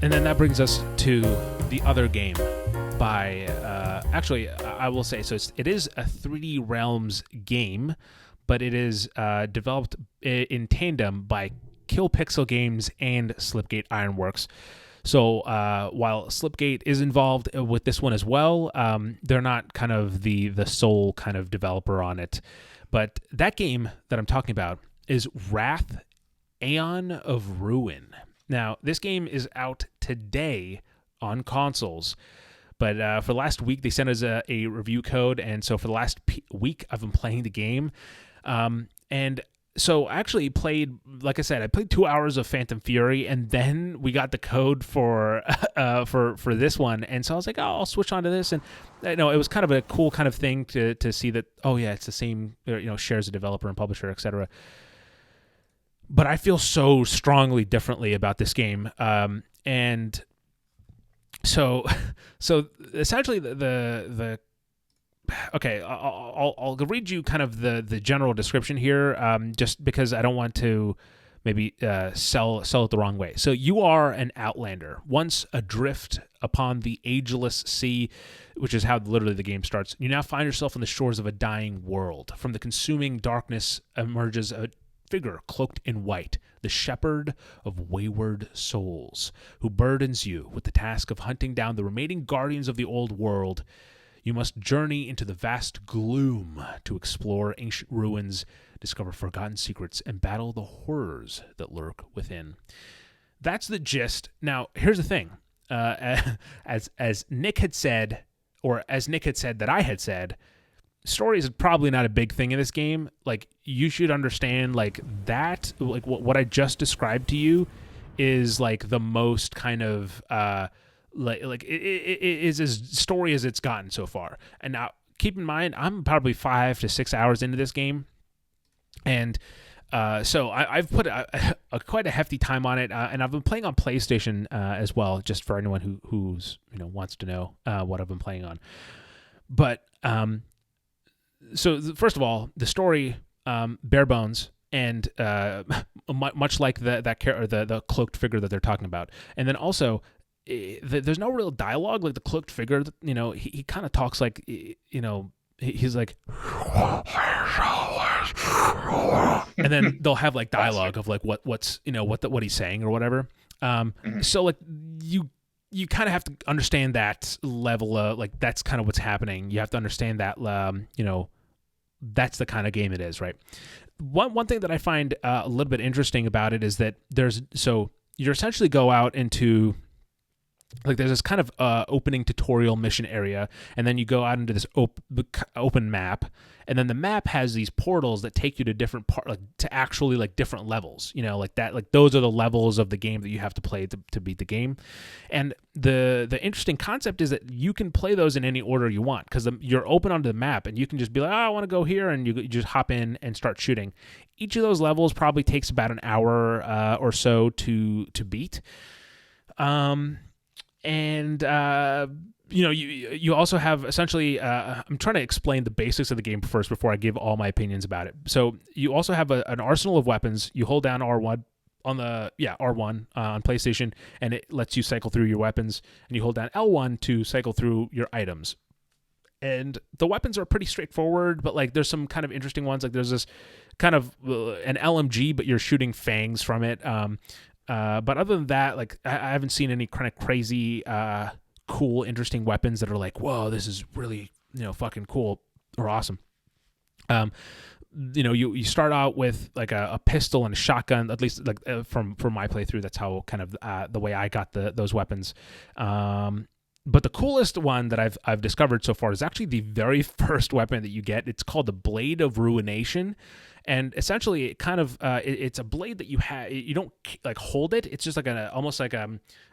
And then that brings us to the other game by, actually, I will say, so it is a 3D Realms game, but it is developed in tandem by Kill Pixel Games and Slipgate Ironworks. So while Slipgate is involved with this one as well, they're not kind of the sole kind of developer on it. But that game that I'm talking about is Wrath, Aeon of Ruin. Now, this game is out today on consoles, but for the last week, they sent us a review code, and so for the last week, I've been playing the game. And so I actually played, like I said, I played 2 hours of Phantom Fury, and then we got the code for this one, and so I was like, oh, I'll switch on to this, and it was kind of a cool kind of thing to see that, oh yeah, it's the same, shares a developer and publisher, etc. But I feel so strongly differently about this game, and so essentially the okay, I'll read you kind of the general description here, just because I don't want to maybe sell it the wrong way. So you are an outlander, once adrift upon the ageless sea, which is how literally the game starts. You now find yourself on the shores of a dying world. From the consuming darkness emerges a figure cloaked in white, the shepherd of wayward souls, who burdens you with the task of hunting down the remaining guardians of the old world. You must journey into the vast gloom to explore ancient ruins, discover forgotten secrets, and battle the horrors that lurk within. That's the gist. Now, here's the thing. As Nick had said, or as Nick had said that I had said, story is probably not a big thing in this game. Like, you should understand, like, that, like, what I just described to you is, like, the most kind of, like it is as story as it's gotten so far. And now, keep in mind, I'm probably 5 to 6 hours into this game, and so I've put quite a hefty time on it, and I've been playing on PlayStation as well, just for anyone who's wants to know what I've been playing on. But so first of all, the story, bare bones, and much like the cloaked figure that they're talking about, and then also there's no real dialogue. Like the cloaked figure, he kind of talks like, he's like, and then they'll have like dialogue of like what he's saying or whatever. So like you kind of have to understand that level of, like, that's kind of what's happening. You have to understand that, that's the kind of game it is, right? One thing that I find a little bit interesting about it is that you essentially go out into, like, there's this kind of opening tutorial mission area, and then you go out into this open map, and then the map has these portals that take you to different to actually like different levels, like that, like those are the levels of the game that you have to play to beat the game. And the interesting concept is that you can play those in any order you want, because you're open onto the map, and you can just be like, oh, I want to go here, and you just hop in and start shooting. Each of those levels probably takes about an hour or so to beat. And you also have essentially, I'm trying to explain the basics of the game first before I give all my opinions about it. So you also have an arsenal of weapons. You hold down R1 on R1 on PlayStation, and it lets you cycle through your weapons, and you hold down L1 to cycle through your items. And the weapons are pretty straightforward, but like there's some kind of interesting ones. Like there's this kind of an LMG, but you're shooting fangs from it. But other than that, like I haven't seen any kind of crazy, cool, interesting weapons that are like, whoa, this is really, fucking cool or awesome. You start out with like a pistol and a shotgun, at least like from my playthrough. That's how kind of the way I got those weapons. But the coolest one that I've discovered so far is actually the very first weapon that you get. It's called the Blade of Ruination. And essentially, it kind of it's a blade that you have. You don't like hold it. It's just like almost like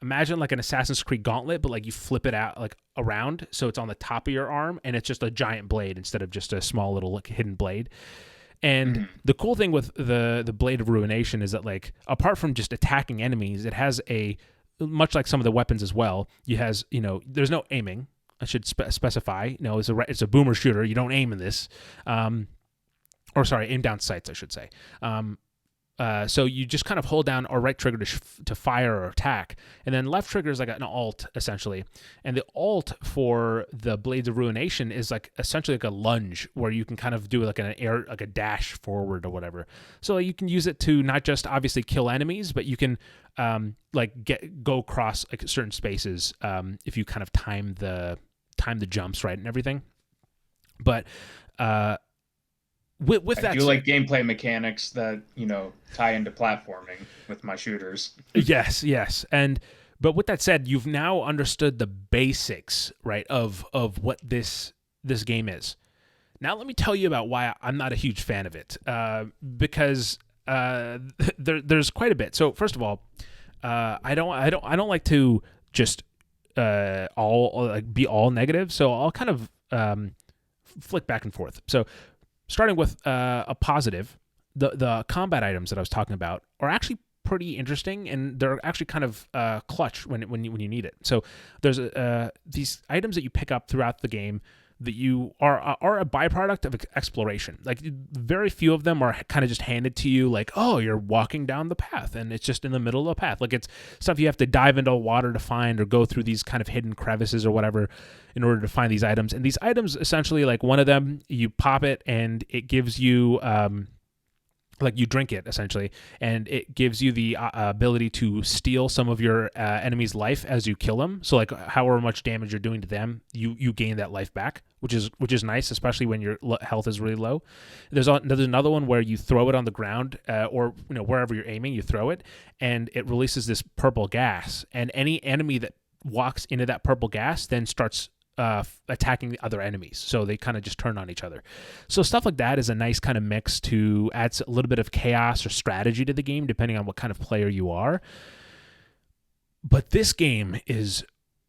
imagine like an Assassin's Creed gauntlet, but like you flip it out like around, so it's on the top of your arm, and it's just a giant blade instead of just a small little like hidden blade. And the cool thing with the Blade of Ruination is that, like, apart from just attacking enemies, it has much like some of the weapons as well. There's no aiming. I should specify. It's a boomer shooter. You don't aim in this. Aim down sights, I should say. So you just kind of hold down or right trigger to fire or attack, and then left trigger is like an alt essentially. And the alt for the Blades of Ruination is like essentially like a lunge where you can kind of do like like a dash forward or whatever. So you can use it to not just obviously kill enemies, but you can go across like certain spaces if you kind of time the jumps right and everything. But with that, I do like gameplay mechanics that tie into platforming with my shooters. yes, but with that said, you've now understood the basics, right, of what this game is. Now let me tell you about why I'm not a huge fan of it, because there's quite a bit. So first of all, I don't like to just be all negative. So I'll kind of flick back and forth. So starting with a positive, the combat items that I was talking about are actually pretty interesting, and they're actually kind of clutch when you need it. So there's these items that you pick up throughout the game that you are a byproduct of exploration. Like very few of them are kind of just handed to you like, oh, you're walking down the path and it's just in the middle of the path. Like it's stuff you have to dive into water to find or go through these kind of hidden crevices or whatever in order to find these items. And these items essentially, like one of them, you pop it and it gives you like you drink it essentially, and it gives you the ability to steal some of your enemy's life as you kill them. So like however much damage you're doing to them, you gain that life back, which is nice, especially when your health is really low. There's another one where you throw it on the ground or wherever you're aiming, you throw it, and it releases this purple gas, and any enemy that walks into that purple gas then starts attacking the other enemies, so they kind of just turn on each other. So stuff like that is a nice kind of mix to add a little bit of chaos or strategy to the game, depending on what kind of player you are. But this game is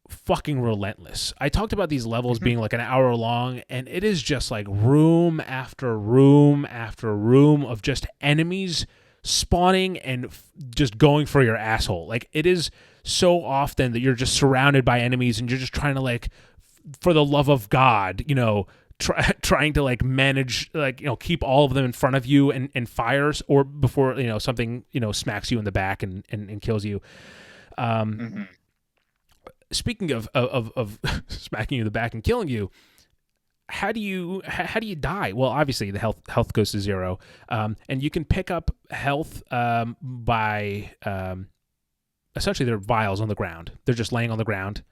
fucking relentless. I talked about these levels being like an hour long, and it is just like room after room after room of just enemies spawning and just going for your asshole. Like it is so often that you're just surrounded by enemies and you're just trying to like, for the love of God, trying to like manage, like, keep all of them in front of you and fires, or before, something, smacks you in the back and kills you. Speaking of smacking you in the back and killing you, how do you die? Well, obviously the health goes to 0. And you can pick up health by essentially they're vials on the ground. They're just laying on the ground.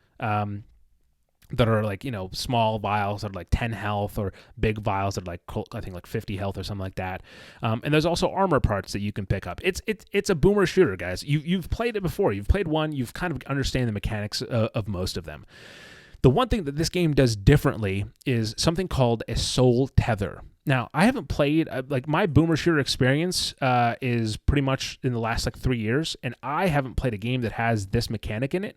That are like, small vials that are like 10 health, or big vials that are like, I think like 50 health or something like that. And there's also armor parts that you can pick up. It's a boomer shooter, guys. You've played it before. You've played one. You've kind of understand the mechanics of most of them. The one thing that this game does differently is something called a soul tether. Now, I haven't played, like my boomer shooter experience is pretty much in the last like 3 years, and I haven't played a game that has this mechanic in it.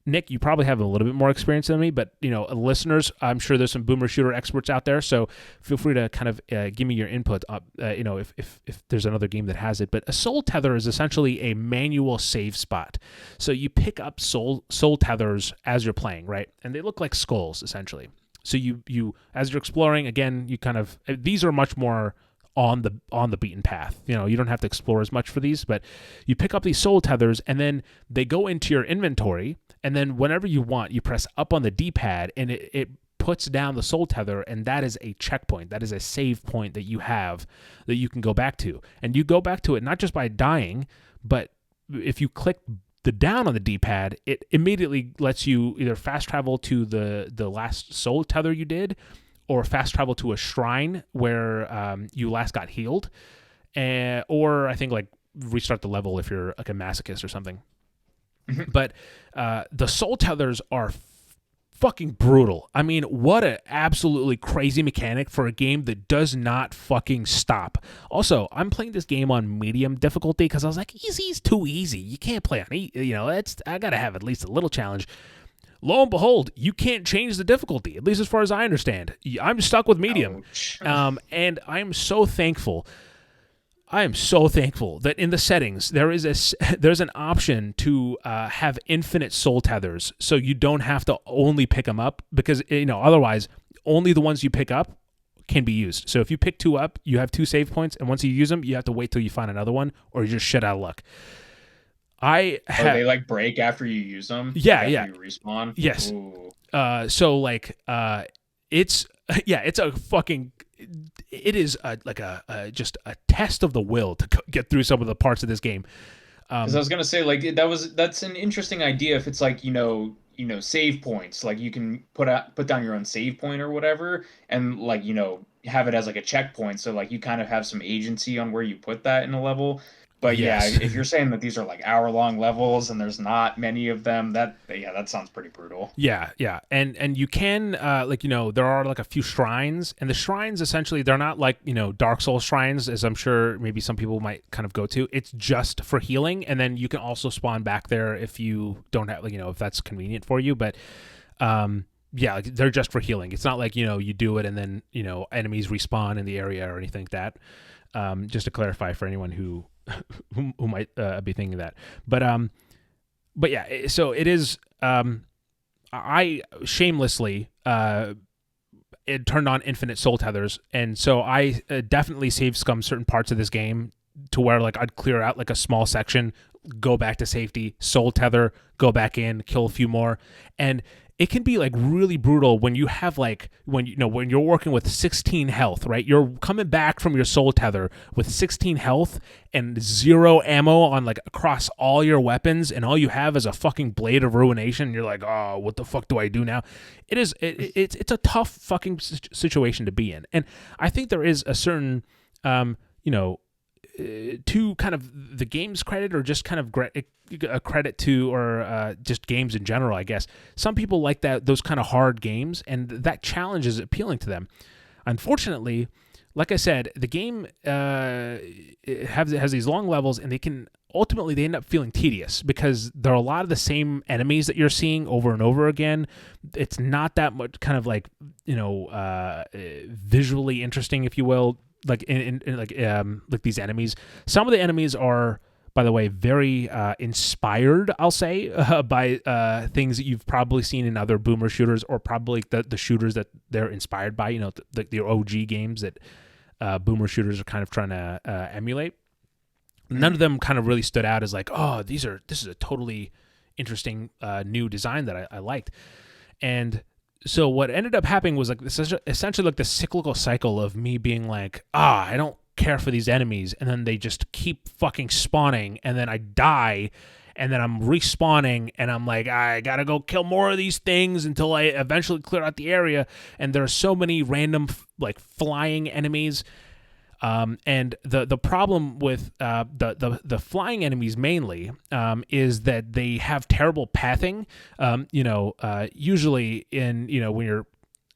Nick, you probably have a little bit more experience than me, but listeners, I'm sure there's some boomer shooter experts out there, so feel free to kind of give me your input. If there's another game that has it. But a soul tether is essentially a manual save spot. So you pick up soul tethers as you're playing, right? And they look like skulls essentially. So you as you're exploring, again, you kind of, these are much more on the beaten path. You don't have to explore as much for these, but you pick up these soul tethers and then they go into your inventory. And then whenever you want, you press up on the D-pad and it puts down the soul tether, and that is a checkpoint. That is a save point that you have that you can go back to. And you go back to it not just by dying, but if you click the down on the D-pad, it immediately lets you either fast travel to the last soul tether you did, or fast travel to a shrine where you last got healed, or I think like restart the level if you're like a masochist or something. But the soul tethers are fucking brutal. I mean, what an absolutely crazy mechanic for a game that does not fucking stop. Also, I'm playing this game on medium difficulty because I was like, easy's too easy. You can't play on I gotta have at least a little challenge. Lo and behold, you can't change the difficulty, at least as far as I understand. I'm stuck with medium. And I'm so thankful. I am so thankful that in the settings there's an option to have infinite soul tethers, so you don't have to only pick them up, because otherwise only the ones you pick up can be used. So if you pick 2 up, you have 2 save points, and once you use them, you have to wait till you find another one, or you're just shit out of luck. Oh, they like break after you use them? Yeah, like yeah. after you respawn? Yes. Ooh. So like it's it's a fucking it is just a test of the will to get through some of the parts of this game. Because I was gonna say, like, that's an interesting idea if it's like, save points. Like you can put down your own save point or whatever, and like, have it as like a checkpoint, so like you kind of have some agency on where you put that in a level. But yeah, Yes. if you're saying that these are like hour-long levels and there's not many of them, that sounds pretty brutal. Yeah, yeah, and you can there are like a few shrines, and the shrines essentially they're not like Dark Souls shrines, as I'm sure maybe some people might kind of go to. It's just for healing, and then you can also spawn back there if you don't have if that's convenient for you. But yeah, they're just for healing. It's not like you do it and then enemies respawn in the area or anything like that. Just to clarify for anyone who might be thinking that, but yeah, so it is. I shamelessly it turned on infinite soul tethers, and so I definitely save scum certain parts of this game to where like I'd clear out like a small section, go back to safety, soul tether, go back in, kill a few more, and it can be like really brutal when you have like when you're working with 16 health, right? You're coming back from your soul tether with 16 health and 0 ammo on like across all your weapons, and all you have is a fucking blade of ruination. You're like, oh, what the fuck do I do now? It's a tough fucking situation to be in, and I think there is a certain to kind of the game's credit, or just kind of a credit to, or just games in general, I guess. Some people like those kind of hard games, and that challenge is appealing to them. Unfortunately, like I said, the game has these long levels, and they end up feeling tedious because there are a lot of the same enemies that you're seeing over and over again. It's not that much kind of like visually interesting, if you will. Like in like these enemies. Some of the enemies are, by the way, very inspired, I'll say, by things that you've probably seen in other boomer shooters, or probably the shooters that they're inspired by. The OG games that boomer shooters are kind of trying to emulate. None of them kind of really stood out as like, oh, this is a totally interesting new design that I liked. And so what ended up happening was like essentially like the cyclical cycle of me being like, I don't care for these enemies, and then they just keep fucking spawning, and then I die, and then I'm respawning, and I'm like, I gotta go kill more of these things until I eventually clear out the area, and there are so many random like flying enemies. And the problem with the flying enemies mainly is that they have terrible pathing. Usually when you're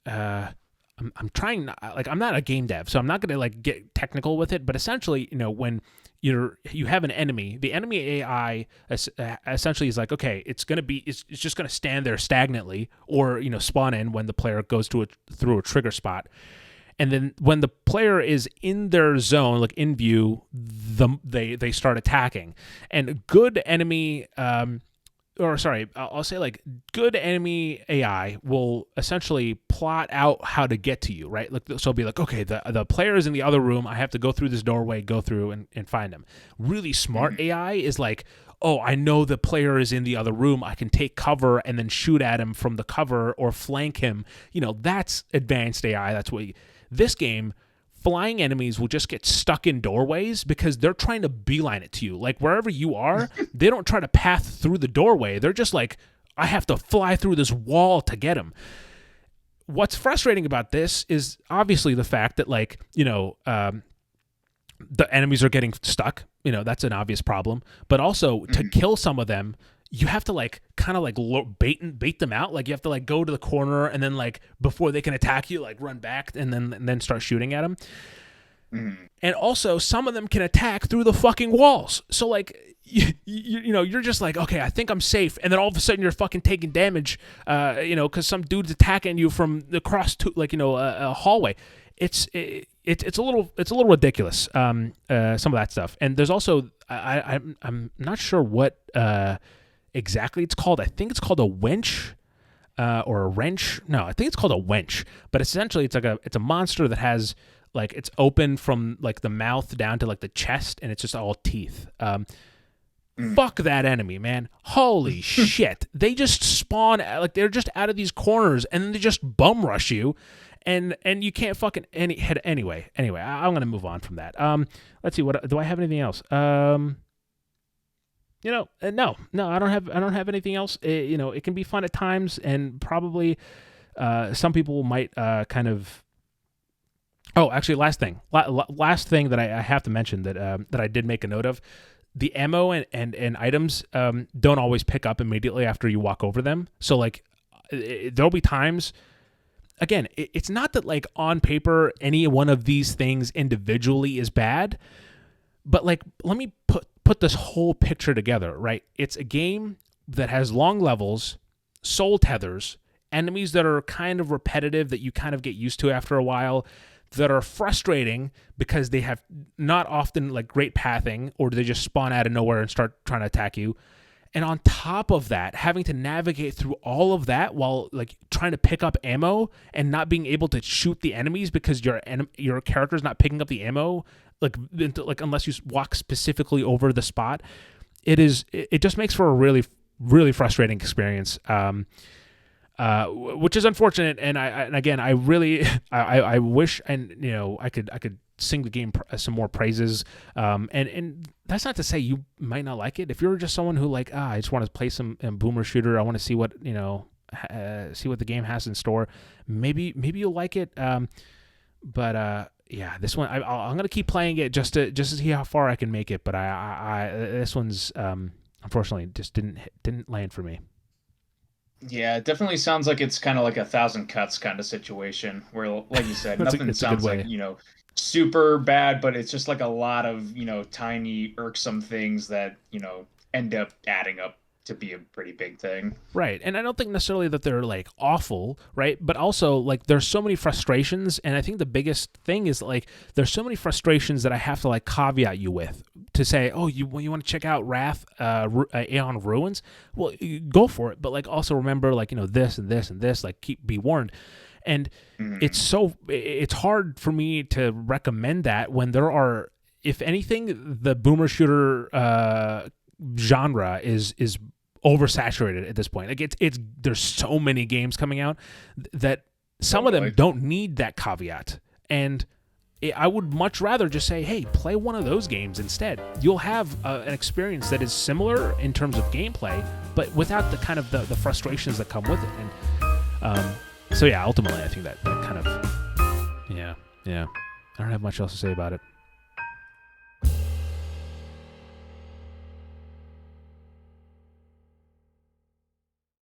I'm trying not, like, I'm not a game dev, so I'm not going to like get technical with it, but essentially when you have an enemy, the enemy AI essentially is like, okay, it's just going to stand there stagnantly, or spawn in when the player goes through a trigger spot. And then when the player is in their zone, like in view, they start attacking. And good enemy, I'll say like good enemy AI will essentially plot out how to get to you, right? Like, so it'll be like, okay, the player is in the other room. I have to go through this doorway, go through and find them. Really smart AI is like, oh, I know the player is in the other room. I can take cover and then shoot at him from the cover or flank him. That's advanced AI. That's what this game, flying enemies will just get stuck in doorways because they're trying to beeline it to you. Like, wherever you are, they don't try to path through the doorway. They're just like, I have to fly through this wall to get him. What's frustrating about this is obviously the fact that, like, the enemies are getting stuck. That's an obvious problem. But also, to kill some of them, you have to like kind of like bait them out. Like, you have to like go to the corner, and then like before they can attack you, like run back and then start shooting at them. And also, some of them can attack through the fucking walls. So like you're just like, okay, I think I'm safe, and then all of a sudden you're fucking taking damage, because some dude's attacking you from across to a hallway. It's a little ridiculous. Some of that stuff, and there's also I'm not sure what exactly it's called. I think it's called a winch. or a wrench. No, I think it's called a wench. But essentially, it's a monster that has like it's open from like the mouth down to like the chest, and it's just all teeth. Fuck that enemy, man. Holy shit. They just spawn, like they're just out of these corners and then they just bum rush you and you can't fucking anyway. I'm going to move on from that. Let's see, what do I have anything else? No, I don't have anything else. It can be fun at times and probably some people might kind of. Oh, actually, last thing that I have to mention that I did make a note of. The ammo and items don't always pick up immediately after you walk over them. So like there'll be times, again, it's not that like on paper any one of these things individually is bad, but like let me put this whole picture together, right? It's a game that has long levels, soul tethers, enemies that are kind of repetitive that you kind of get used to after a while, that are frustrating because they have not often like great pathing, or they just spawn out of nowhere and start trying to attack you. And on top of that, having to navigate through all of that while like trying to pick up ammo and not being able to shoot the enemies because your character's not picking up the ammo, like unless you walk specifically over the spot. It just makes for a really, really frustrating experience. Which is unfortunate, and I really I wish, and I could sing the game some more praises, and that's not to say you might not like it. If you're just someone who like I just want to play some boomer shooter, I want to see what see what the game has in store, maybe you'll like it. But yeah, this one I'm gonna keep playing it just to see how far I can make it. But I this one's unfortunately just didn't land for me. Yeah, it definitely sounds like it's kind of like a thousand cuts kind of situation where, like you said, nothing sounds like, super bad, but it's just like a lot of, tiny irksome things that, end up adding up to be a pretty big thing. Right. And I don't think necessarily that they're like awful, right? But also like there's so many frustrations, and I think the biggest thing is like there's so many frustrations that I have to like caveat you with to say, oh, you want to check out Wrath, Aeon Ruins? Well, go for it, but like also remember like this and this and this, like be warned. And it's hard for me to recommend that when there are, if anything, the boomer shooter genre is oversaturated at this point. Like it's there's so many games coming out that some of them don't need that caveat, and I would much rather just say, hey, play one of those games instead. You'll have an experience that is similar in terms of gameplay, but without the kind of the frustrations that come with it. And so yeah, ultimately I think that kind of yeah I don't have much else to say about it.